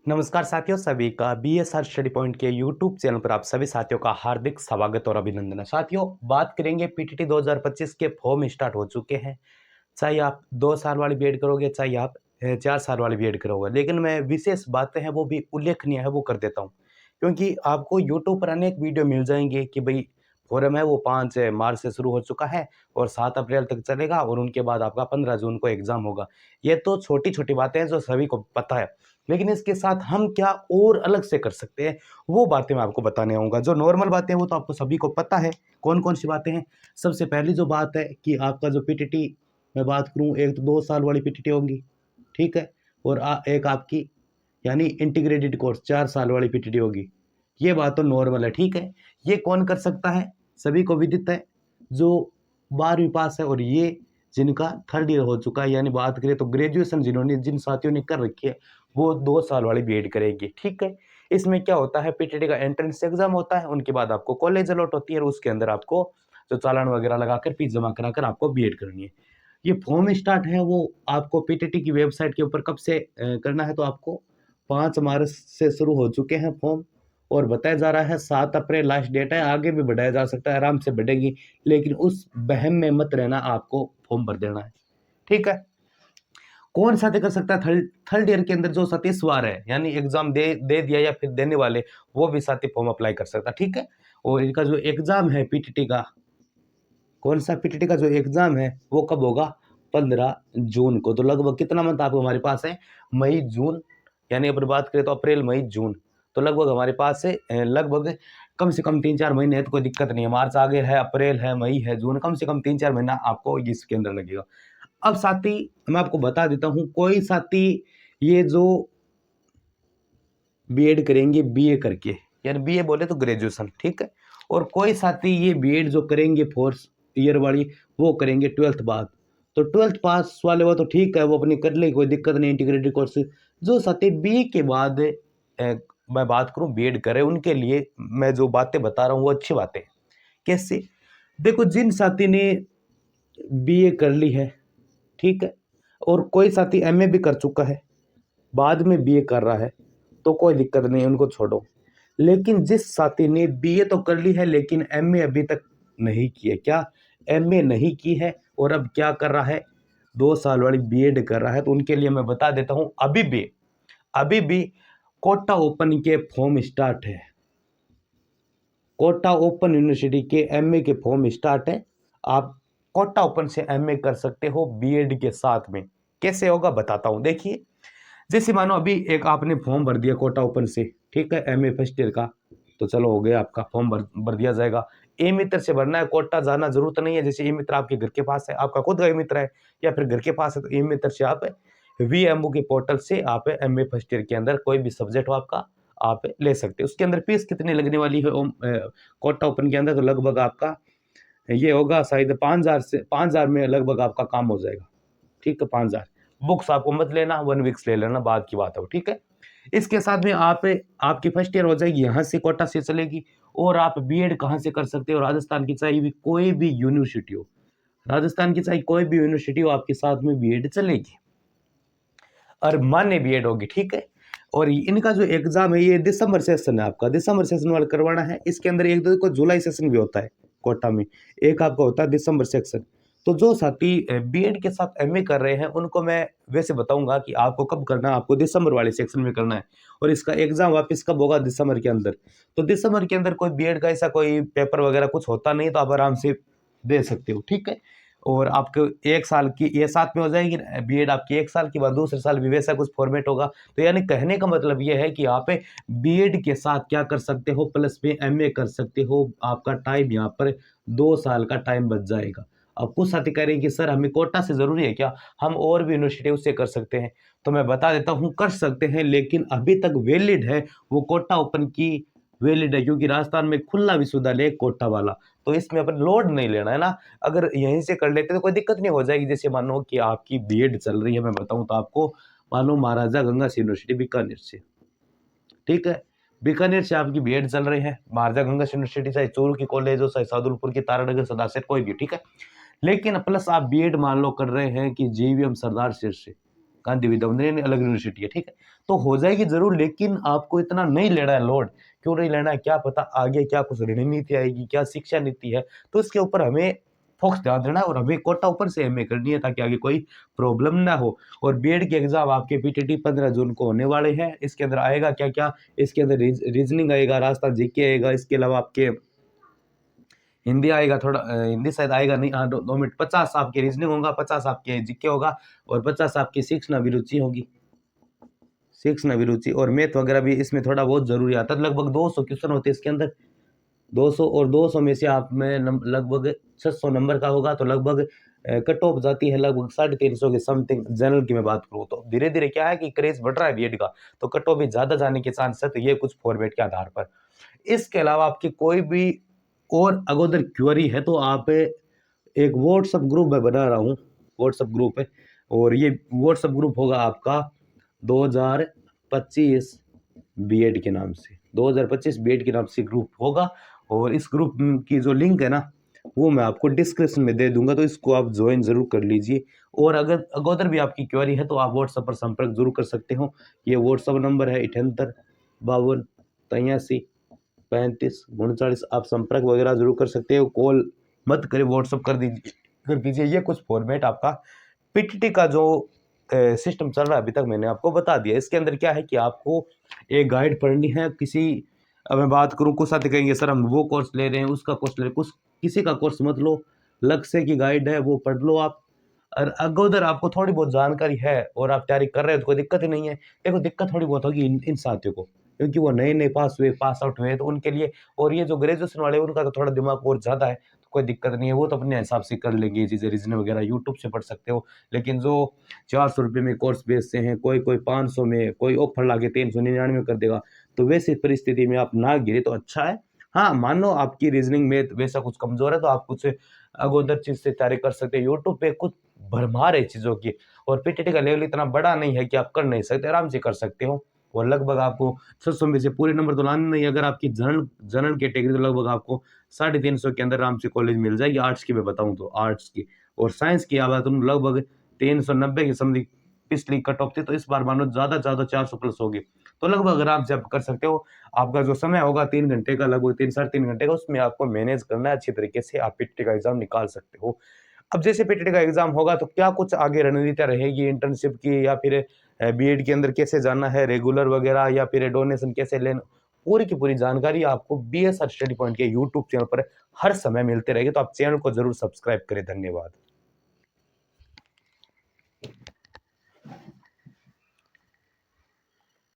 नमस्कार साथियों, सभी का बीएसआर स्टडी पॉइंट के यूट्यूब चैनल पर आप सभी साथियों का हार्दिक स्वागत और अभिनंदन है। साथियों, बात करेंगे पीटीटी 2025 के फॉर्म स्टार्ट हो चुके हैं। चाहे आप 2 साल वाली बीएड करोगे, चाहे आप 4 साल वाली बीएड करोगे, लेकिन मैं विशेष बातें हैं वो भी उल्लेखनीय है वो कर देता हूँ, क्योंकि आपको यूट्यूब पर अनेक वीडियो मिल जाएंगे कि भाई फॉर्म है वो 5 मार्च से शुरू हो चुका है और 7 अप्रैल तक चलेगा और उनके बाद आपका 15 जून को एग्जाम होगा। ये तो छोटी छोटी बातें हैं जो सभी को पता है, लेकिन इसके साथ हम क्या और अलग से कर सकते हैं वो बातें मैं आपको बताने आऊँगा। जो नॉर्मल बातें हैं वो तो आपको सभी को पता है। कौन-कौन सी बातें हैं? सबसे पहली जो बात है कि आपका जो पीटीटी मैं बात करूँ, एक तो 2 साल वाली पीटीटी होगी, ठीक है? और एक आपकी यानी इंटीग्रेटेड कोर्स 4 साल वाली पीटीटी होगी। ये बात तो नॉर्मल है, ठीक है? ये कौन कर सकता है? सभी को विदित है, जो 12वीं पास है और ये जिनका 3rd ईयर हो चुका है, यानी बात करें तो ग्रेजुएशन जिन साथियों ने कर रखी है वो 2 साल वाली बीएड करेंगे, ठीक है? इसमें क्या होता है, पीटीटी का एंट्रेंस एग्जाम होता है, उनके बाद आपको कॉलेज अलॉट होती है और उसके अंदर आपको जो चालान वगैरह लगाकर फीस जमा कराकर आपको बीएड करनी है। ये फॉर्म स्टार्ट है वो आपको पीटीटी की वेबसाइट के ऊपर कब से करना है, तो आपको 5 मार्च से शुरू हो चुके हैं फॉर्म और बताया जा रहा है 7 अप्रैल लास्ट डेट है। आगे भी बढ़ाया जा सकता है, आराम से बढ़ेगी, लेकिन उस वहम में मत रहना, आपको फॉर्म भर देना है, ठीक है? कौन साथी कर सकता है? थर्ड ईयर के अंदर जो साथी इस बार है, यानी एग्जाम दे दिया या फिर देने वाले, वो भी साथी फॉर्म अप्लाई कर सकता है, ठीक है? और इनका जो एग्जाम है पीटीटी का, कौन सा पीटीटी का जो एग्जाम है वो कब होगा? 15 जून को। तो लगभग कितना मंथ आपको हमारे पास है? मई जून, यानी अगर बात करें तो अप्रैल मई जून, तो लगभग हमारे पास से लगभग कम से कम 3-4 महीने है, तो कोई दिक्कत नहीं है। मार्च आगे है, अप्रैल है, मई है, जून, कम से कम 3-4 महीना आपको इसके अंदर लगेगा। अब साथी मैं आपको बता देता हूँ, कोई साथी ये जो बीएड करेंगे बीए करके, यानी बीए बोले तो ग्रेजुएशन, ठीक है? और कोई साथी ये बीएड जो करेंगे 4th ईयर वाली, वो करेंगे 12th बाद। तो 12th पास वाले वो तो ठीक है, वो अपनी कर ले, कोई दिक्कत नहीं, इंटीग्रेटेड कोर्स। जो साथी बीए के बाद मैं बात करूँ बीएड करे, उनके लिए मैं जो बातें बता रहा हूँ वो अच्छी बातें हैं। कैसे? देखो, जिन साथी ने बीए कर ली है, ठीक है, और कोई साथी एमए भी कर चुका है, बाद में बीए कर रहा है, तो कोई दिक्कत नहीं, उनको छोड़ो। लेकिन जिस साथी ने बीए तो कर ली है लेकिन एमए अभी तक नहीं की है, क्या एमए नहीं की है और अब क्या कर रहा है? 2 साल वाली बीएड कर रहा है, तो उनके लिए मैं बता देता हूं, अभी भी कोटा ओपन के फॉर्म स्टार्ट है। कोटा ओपन यूनिवर्सिटी के एमए के फॉर्म स्टार्ट है। आप कोटा ओपन से एमए कर सकते हो बीएड के साथ में। कैसे होगा बताता हूं, देखिए। जैसे मानो अभी एक आपने फॉर्म भर दिया कोटा ओपन से, ठीक है, एमए फर्स्ट ईयर का, तो चलो हो गया, आपका फॉर्म भर दिया जाएगा। ई मित्र से भरना है, कोटा जाना जरूरत नहीं है। जैसे ई मित्र आपके घर के पास है, आपका खुद का ई मित्र है या फिर घर के पास है, तो ई मित्र से आप वीएमओ के पोर्टल से आप एमए फर्स्ट ईयर के अंदर कोई भी सब्जेक्ट हो आपका, आप ले सकते हो। उसके अंदर फीस कितनी लगने वाली है कोटा ओपन के अंदर? तो लगभग आपका ये होगा शायद 5,000 में लगभग आपका काम हो जाएगा, ठीक है? 5,000। बुक्स आपको मत लेना, 1 वीक्स ले लेना, बाद की बात है वो, ठीक है? इसके साथ में आपकी फर्स्ट ईयर हो जाएगी, यहाँ से कोटा से चलेगी। और आप बीएड कहाँ से कर सकते हो? राजस्थान की चाहे भी कोई भी यूनिवर्सिटी हो, राजस्थान की चाहे कोई भी यूनिवर्सिटी हो, आपके साथ में बीएड चलेगी और मान्य बीएड होगी, ठीक है? और इनका जो एग्जाम है ये दिसंबर सेशन है, आपका दिसंबर सेशन वाला करवाना है। इसके अंदर एक दो को जुलाई सेशन भी होता है कोटा में, एक आपका होता है दिसंबर सेक्शन। तो जो साथी बीएड के साथ एमए कर रहे हैं उनको मैं वैसे बताऊंगा कि आपको कब करना है, आपको दिसंबर वाले सेक्शन में करना है। और इसका एग्जाम वापस कब होगा? दिसंबर के अंदर। तो दिसंबर के अंदर कोई बीएड का ऐसा कोई पेपर वगैरह कुछ होता नहीं, तो आप आराम से दे सकते हो, ठीक है? और आपको 1 साल की ये साथ में हो जाएगी बीएड आपकी, 1 साल के बाद दूसरे साल भी वैसा कुछ फॉर्मेट होगा। तो यानी कहने का मतलब ये है कि आप बीएड के साथ क्या कर सकते हो? प्लस में एमए कर सकते हो। आपका टाइम यहाँ पर 2 साल का टाइम बच जाएगा। अब कुछ साथी कह रहे हैं कि सर हमें कोटा से जरूरी है क्या, हम और भी यूनिवर्सिटी उससे कर सकते हैं? तो मैं बता देता हूँ, कर सकते हैं, लेकिन अभी तक वैलिड है वो कोटा ओपन की वैलिड है, क्योंकि राजस्थान में खुला विश्वविद्यालय है कोटा वाला। तो इसमें अपन लोड नहीं लेना है ना, अगर यहीं से कर लेते तो कोई दिक्कत नहीं हो जाएगी। जैसे मानो कि आपकी बीएड चल रही है, मैं बताऊं तो आपको, मानो महाराजा गंगा सिंह यूनिवर्सिटी बीकानेर से, ठीक है, बीकानेर से आपकी बीएड चल रही है, महाराजा गंगा सिंह यूनिवर्सिटी, चाहे चूरू की कॉलेज हो, चाहे सादुलपुर की, तारानगर, सदाशर, कोई भी, ठीक है। लेकिन प्लस आप बीएड मान लो कर रहे हैं कि जीवीएम सरदार सिर से, गांधी विद्यामंदिर अलग यूनिवर्सिटी है, ठीक है। तो हो जाएगी जरूर, लेकिन आपको इतना नहीं लेना है लोड। क्यों नहीं लेना है, क्या पता आगे क्या कुछ रणनीति आएगी, क्या शिक्षा नीति है, तो इसके ऊपर हमें फोकस ध्यान देना है और हमें कोटा ऊपर से एमए करनी है ताकि आगे कोई प्रॉब्लम ना हो। और बीएड के एग्जाम आपके पीटीटी 15 जून को होने वाले हैं। इसके अंदर आएगा क्या क्या, इसके अंदर रीजनिंग आएगा, राजस्थान जीके आएगा, इसके अलावा आपके हिंदी आएगा, थोड़ा हिंदी शायद आएगा नहीं, हाँ 2 मिनट, 50 आपके रीजनिंग होगा, 50 आपके जीके होगा और 50 आपकी शिक्षण अभिरुचि होगी, शिक्षण अभिरुचि। और मैथ वगैरह भी इसमें थोड़ा बहुत जरूरी आता है। लगभग 200 क्वेश्चन होते हैं इसके अंदर, 200, और 200 में से आप में लगभग 600 नंबर का होगा, तो लगभग कट ऑफ जाती है लगभग 350 के समथिंग। जनरल की मैं बात करूँ तो धीरे धीरे क्या है कि क्रेज बढ़ रहा है बीएड का, तो कट ऑफ भी ज्यादा जाने के चांस है। तो ये कुछ फॉर्मेट के आधार पर। इसके अलावा आपकी कोई भी और अगोदर क्वेरी है तो आप एक व्हाट्सएप ग्रुप में बना रहा हूँ, व्हाट्सएप ग्रुप है, और ये व्हाट्सएप ग्रुप होगा आपका 2025 बीएड के नाम से, 2025 बीएड के नाम से ग्रुप होगा। और इस ग्रुप की जो लिंक है ना, वो मैं आपको डिस्क्रिप्शन में दे दूंगा, तो इसको आप ज्वाइन जरूर कर लीजिए। और अगर अगोदर भी आपकी क्वेरी है तो आप व्हाट्सएप पर संपर्क जरूर कर सकते हो। ये व्हाट्सएप नंबर है 78 52 83 35 39। आप संपर्क वगैरह जरूर कर सकते हो, कॉल मत करें, व्हाट्सएप कर दीजिए। ये कुछ फॉर्मेट आपका पीटीटी का जो सिस्टम चल रहा है अभी तक मैंने आपको बता दिया। इसके अंदर क्या है कि आपको एक गाइड पढ़नी है किसी, अब मैं बात करूं कुछ साथी कहेंगे सर हम वो कोर्स ले रहे हैं, उसका कोर्स ले रहे हैं, कुछ किसी का कोर्स मत लो, लक्ष्य की गाइड है वो पढ़ लो आप। और अगोदर आपको थोड़ी बहुत जानकारी है और आप तैयारी कर रहे हो तो कोई दिक्कत ही नहीं है। देखो दिक्कत थोड़ी बहुत होगी इन साथियों को, क्योंकि वो नए नए पास हुए, पास आउट हुए, तो उनके लिए। और ये जो ग्रेजुएशन वाले उनका तो थोड़ा दिमाग और ज़्यादा है, तो कोई दिक्कत नहीं है, वो तो अपने हिसाब से कर लेंगे ये चीज़ें। रीजनिंग वगैरह यूट्यूब से पढ़ सकते हो। लेकिन जो 400 रुपये में कोर्स बेचते हैं, कोई कोई 500 में, कोई ऑफर ला के 399 कर देगा, तो वैसी परिस्थिति में आप ना गिरे तो अच्छा है। हाँ मान लो आपकी रीजनिंग में वैसा कुछ कमजोर है तो आप कुछ अगोदर चीज से तैयारी कर सकते हैं। यूट्यूब पे कुछ भरमार है चीजों की, और पीटीटी का लेवल इतना बड़ा नहीं है कि आप कर नहीं सकते, आराम से कर सकते हो। और लगभग आपको 600 में से पूरे नंबर तो लाने नहीं। अगर आपकी जनरल जनरल कैटेगरी तो लगभग आपको 350 के अंदर आराम से कॉलेज मिल जाएगी। आर्ट्स की मैं बताऊं तो आर्ट्स की, और साइंस की आवाज तुम लगभग 390 के समथिंग पिछली कट ऑफ थी, तो इस बार मानो ज्यादा 400 प्लस होगी, तो लगभग आराम से आप कर सकते हो। आपका जो समय होगा 3 घंटे का, लगभग 3 साढ़े 3 घंटे का, उसमें आपको मैनेज करना है अच्छी तरीके से, आप पीटीटी का एग्जाम निकाल सकते हो। अब जैसे पीटीटी का एग्जाम होगा तो क्या कुछ आगे रणनीति रहेगी इंटर्नशिप की, या फिर बीएड के अंदर कैसे जाना है, रेगुलर वगैरह, या फिर डोनेशन कैसे लेना, पूरी की पूरी जानकारी आपको बीएसआर स्टडी पॉइंट के यूट्यूब चैनल पर हर समय मिलते रहेगी। तो आप चैनल को जरूर सब्सक्राइब करें। धन्यवाद।